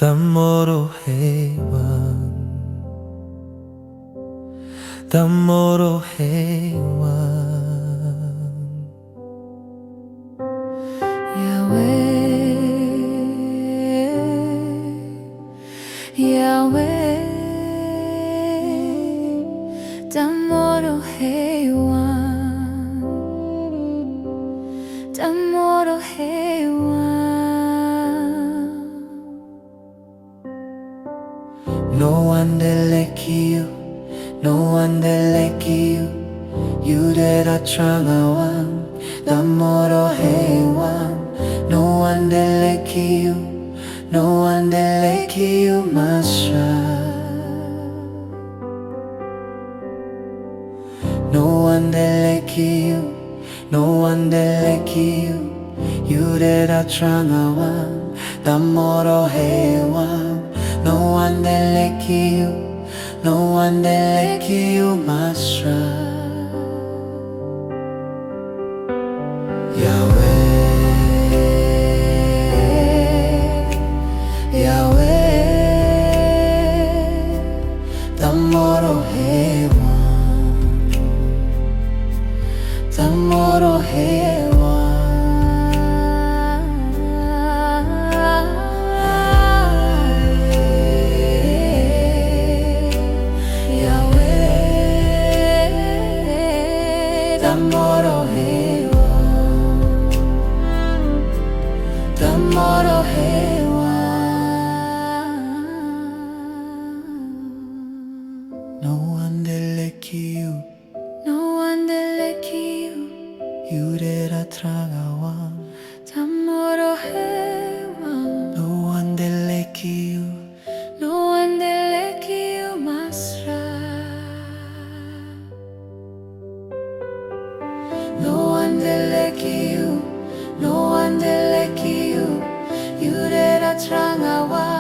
moro heywang, moro heywang. Yahweh, Yahweh, moro heywang, moro heywang. No one leki you, no one leki you. You did a traanga wang, moro heywang. No one leki you, no one leki you, Maasra. No one leki you, no one leki you. You did a traanga wang, moro heywang. No one leki you, no one leki you, Maasra. Yahweh, Yahweh, moro heywang, moro heywang. Moro heywang, moro heywang. No one leki you, No one leki you, you did a traanga wang. moro heywang. No one leki you, No one leki you, Maasra. no one leki you, no one leki you. You did a traanga wang.